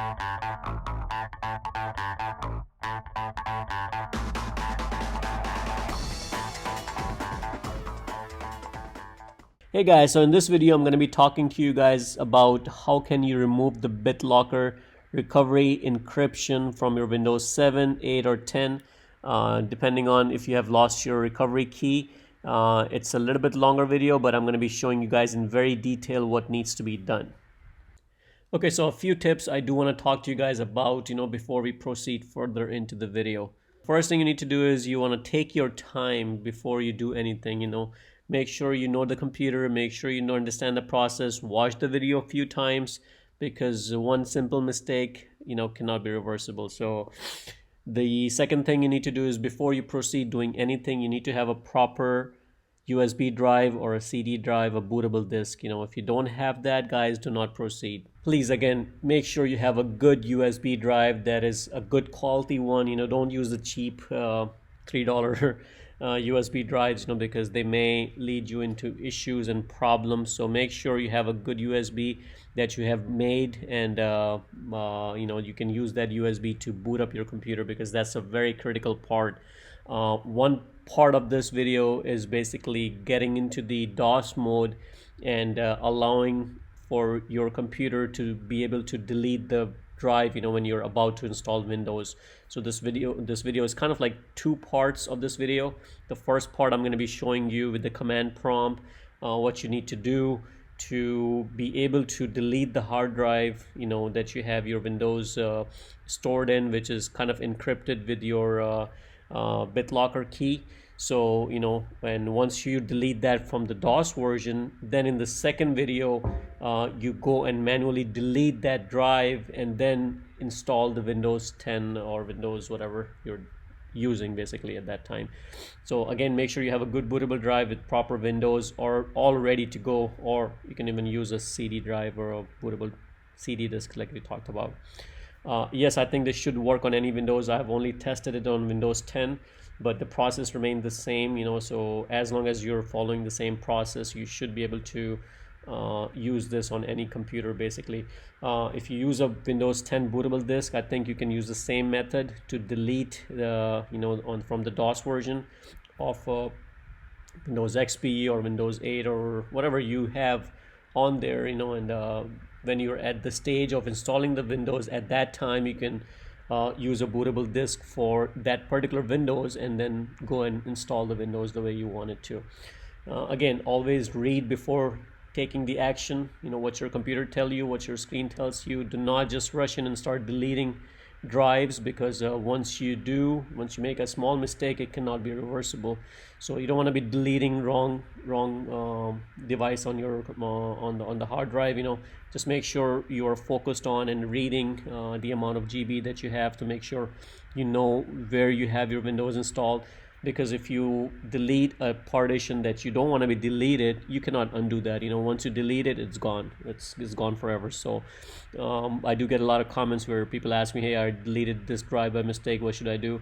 Hey guys, so in this video I'm going to be talking to you guys about how can you remove the BitLocker recovery encryption from your Windows 7, 8 or 10 depending on if you have lost your recovery key. It's a little bit longer video, but I'm going to be showing you guys in very detail what needs to be done. Okay, so a few tips I do want to talk to you guys about, before we proceed further into the video. First thing you need to do is you want to take your time before you do anything, make sure you know the computer, make sure you understand the process, watch the video a few times, because one simple mistake, cannot be reversible. So the second thing you need to do is before you proceed doing anything, you need to have a proper USB drive or a CD drive, a bootable disk. If you don't have that, guys, do not proceed. Please, again, make sure you have a good USB drive that is a good quality one. Don't use the cheap $3 USB drives, because they may lead you into issues and problems. So make sure you have a good USB that you have made, and you can use that USB to boot up your computer, because that's a very critical part. One part of this video is basically getting into the DOS mode and allowing for your computer to be able to delete the drive when you're about to install Windows. So this video is kind of like two parts of this video. The first part, I'm going to be showing you with the command prompt what you need to do to be able to delete the hard drive that you have your Windows stored in, which is kind of encrypted with your BitLocker key. So and once you delete that from the DOS version, then in the second video you go and manually delete that drive and then install the Windows 10 or Windows whatever you're using basically at that time. So again, make sure you have a good bootable drive with proper Windows or all ready to go, or you can even use a CD drive or a bootable CD disk like we talked about. Yes, I think this should work on any Windows. I have only tested it on Windows 10, but the process remained the same, so as long as you're following the same process, you should be able to use this on any computer basically. If you use a Windows 10 bootable disk, I think you can use the same method to delete the from the DOS version of Windows XP or Windows 8 or whatever you have on there, and when you're at the stage of installing the Windows, at that time you can use a bootable disk for that particular Windows and then go and install the Windows the way you want it to. Again, always read before taking the action, what your computer tells you, what your screen tells you. Do not just rush in and start deleting drives, because once you make a small mistake, it cannot be reversible. So you don't want to be deleting wrong device on your on the hard drive. Just make sure you are focused on and reading the amount of GB that you have, to make sure you know where you have your Windows installed. Because if you delete a partition that you don't want to be deleted, you cannot undo that. Once you delete it, it's gone. It's gone forever. So I do get a lot of comments where people ask me, hey, I deleted this drive by mistake, what should I do?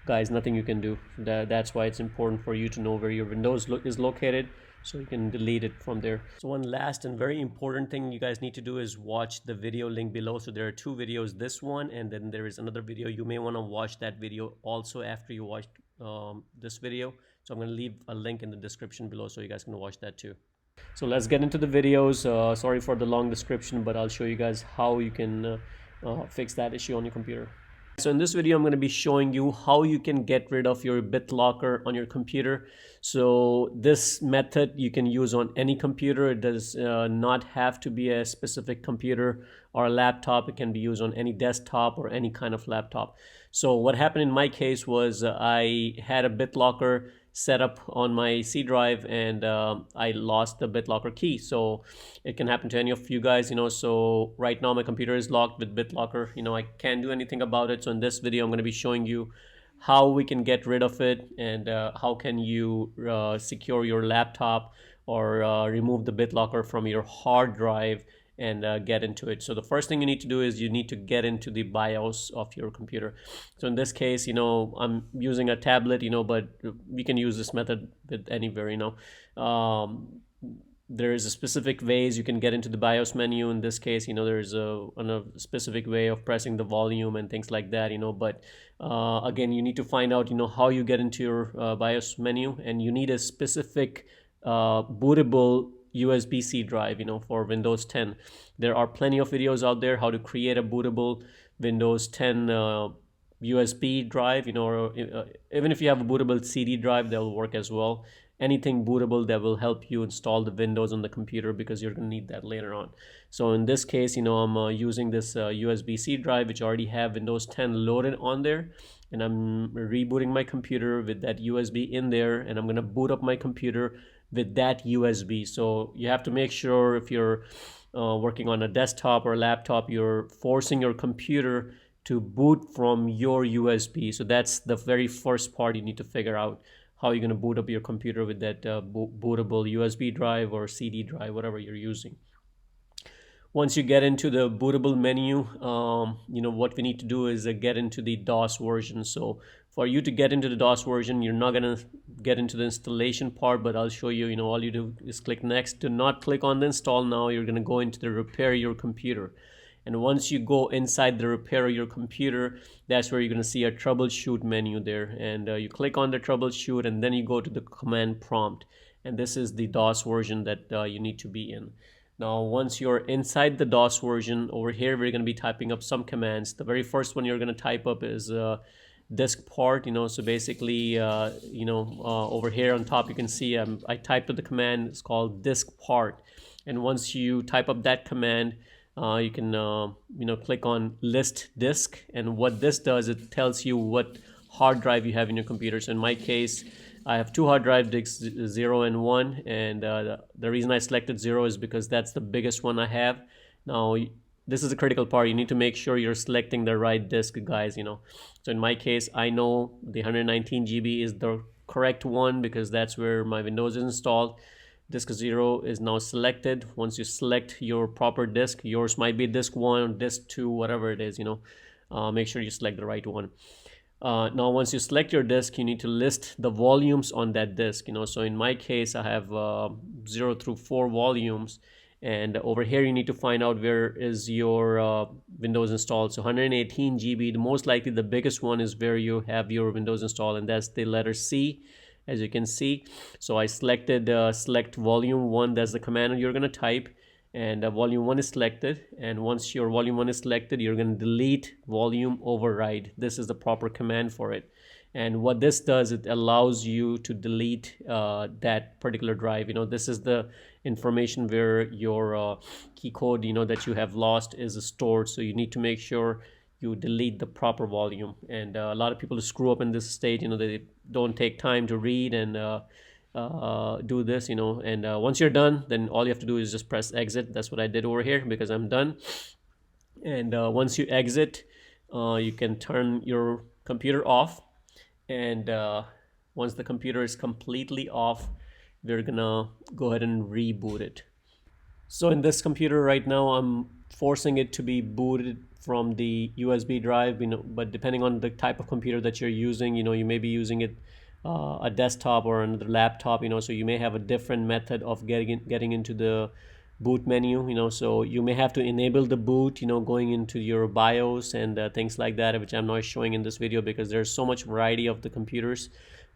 Guys, nothing you can do. That's why it's important for you to know where your Windows is located, so you can delete it from there. So one last and very important thing you guys need to do is watch the video link below. So there are two videos, this one, and then there is another video. You may want to watch that video also after you watch this video. So I'm going to leave a link in the description below so you guys can watch that too. So let's get into the videos. Sorry for the long description, but I'll show you guys how you can fix that issue on your computer. So in this video, I'm going to be showing you how you can get rid of your BitLocker on your computer. So this method you can use on any computer. It does not have to be a specific computer or a laptop. It can be used on any desktop or any kind of laptop. So what happened in my case was I had a BitLocker set up on my C drive, and I lost the BitLocker key. So it can happen to any of you guys, so right now my computer is locked with BitLocker. I can't do anything about it. So in this video, I'm going to be showing you how we can get rid of it, and how can you secure your laptop or remove the BitLocker from your hard drive and get into it. So the first thing you need to do is you need to get into the BIOS of your computer. So in this case, I'm using a tablet, but we can use this method with anywhere. there's a specific ways you can get into the BIOS menu. In this case, there's a specific way of pressing the volume and things like that, but again, you need to find out, how you get into your BIOS menu, and you need a specific bootable USB-C drive, for Windows 10. There are plenty of videos out there how to create a bootable Windows 10 USB drive, or even if you have a bootable CD drive, that will work as well. Anything bootable that will help you install the Windows on the computer, because you're going to need that later on. So in this case, I'm using this USB-C drive which already have Windows 10 loaded on there, and I'm rebooting my computer with that USB in there, and I'm going to boot up my computer with that USB. So you have to make sure, if you're working on a desktop or a laptop, you're forcing your computer to boot from your USB. So that's the very first part you need to figure out, how you're going to boot up your computer with that bootable USB drive or CD drive, whatever you're using. Once you get into the bootable menu, what we need to do is get into the DOS version. So for you to get into the DOS version, you're not going to get into the installation part, but I'll show you. All you do is click next. Do not click on the install now. You're going to go into the repair your computer. And once you go inside the repair your computer, that's where you're going to see a troubleshoot menu there. And you click on the troubleshoot, and then you go to the command prompt. And this is the DOS version that you need to be in. Now, once you're inside the DOS version, over here, we're going to be typing up some commands. The very first one you're going to type up is disk part, so basically, over here on top, you can see I typed up the command. It's called disk part. And once you type up that command, you can click on list disk, and what this does, it tells you what hard drive you have in your computer. So in my case, I have two hard drive disks, 0 and 1, and the reason I selected 0 is because that's the biggest one I have. Now, this is a critical part. You need to make sure you're selecting the right disk, guys. So in my case, I know the 119 GB is the correct one, because that's where my Windows is installed. Disk 0 is now selected. Once you select your proper disk, yours might be disk 1, disk 2, whatever it is, make sure you select the right one. Now, once you select your disk, you need to list the volumes on that disk. So in my case, I have 0 through 4 volumes, and over here you need to find out where is your Windows installed. So 118 GB, the most likely the biggest one is where you have your Windows installed, and that's the letter C, as you can see. So I selected select volume 1. That's the command you're going to type, and volume 1 is selected. And once your volume 1 is selected, you're going to delete volume override. This is the proper command for it. And what this does, it allows you to delete that particular drive. This is the information where your key code that you have lost is stored. So you need to make sure you delete the proper volume. And a lot of people screw up in this stage. They don't take time to read and do this, and once you're done, then all you have to do is just press exit. That's what I did over here, because I'm done. And once you exit, you can turn your computer off. And once the computer is completely off, we're gonna go ahead and reboot it. So in this computer right now, I'm forcing it to be booted from the USB drive, but depending on the type of computer that you're using, you may be using it a desktop or another laptop, so you may have a different method of getting into the boot menu, so you may have to enable the boot, going into your BIOS and things like that, which I'm not showing in this video because there's so much variety of the computers.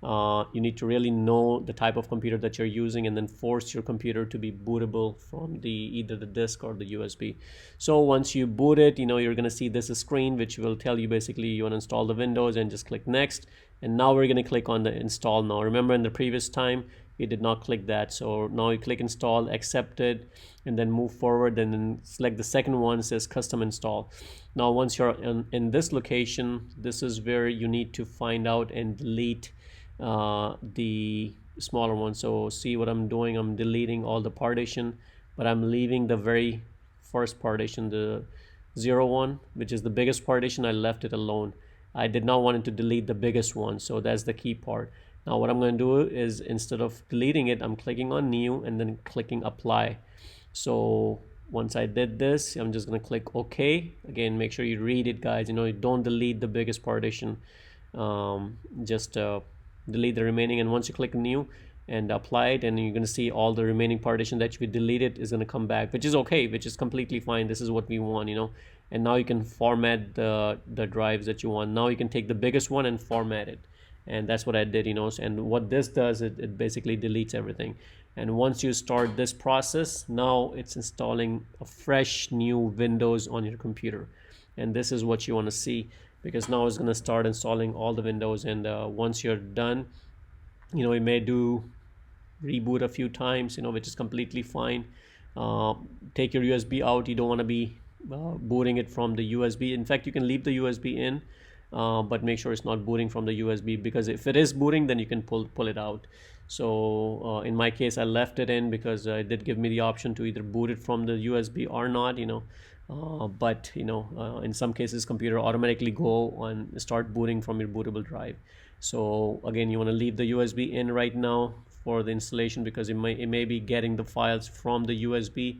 You need to really know the type of computer that you're using, and then force your computer to be bootable from either the disk or the USB. So once you boot it, you're going to see this screen which will tell you basically you want to install the Windows, and just click next. And now we're going to click on the install now. Remember, in the previous time you did not click that, so now you click install, accept it, and then move forward, and then select the second one. It says custom install. Now once you're in this location, this is where you need to find out and delete the smaller one. So see what I'm doing, I'm deleting all the partition, but I'm leaving the very first partition, the 0 one, which is the biggest partition. I left it alone. I did not want it to delete the biggest one, so that's the key part. Now what I'm going to do is, instead of deleting it, I'm clicking on new and then clicking apply. So once I did this, I'm just going to click OK. Again, make sure you read it, guys. You don't delete the biggest partition, just delete the remaining. And once you click new, and apply it, and you're going to see all the remaining partition that we deleted is going to come back, which is okay, which is completely fine. This is what we want, you know. And now you can format the drives that you want. Now you can take the biggest one and format it, and that's what I did, you know. And what this does, it basically deletes everything. And once you start this process, now it's installing a fresh new Windows on your computer, and this is what you want to see, because now it's going to start installing all the Windows. And once you're done, you know, it may do reboot a few times, you know, which is completely fine. Take your USB out. You don't want to be booting it from the USB. In fact, you can leave the USB in, but make sure it's not booting from the USB, because if it is booting, then you can pull it out. So in my case, I left it in because it did give me the option to either boot it from the USB or not, you know. But you know, in some cases, computer automatically go and start booting from your bootable drive. So again, you want to leave the USB in right now for the installation, because it may be getting the files from the USB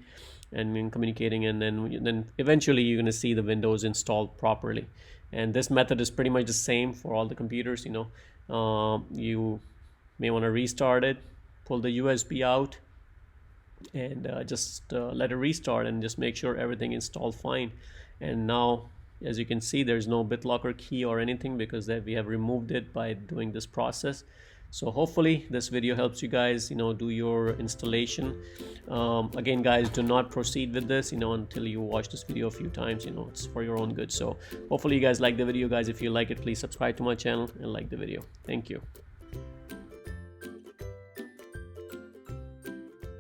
and then communicating, and then eventually you're going to see the Windows installed properly. And this method is pretty much the same for all the computers, you know. You may want to restart it, pull the USB out, and just let it restart, and just make sure everything installed fine. And now, as you can see, there's no BitLocker key or anything, because we have removed it by doing this process. So hopefully this video helps you guys, you know, do your installation. Again, guys, do not proceed with this, you know, until you watch this video a few times. You know, it's for your own good. So hopefully you guys like the video, guys. If you like it, please subscribe to my channel and like the video. Thank you.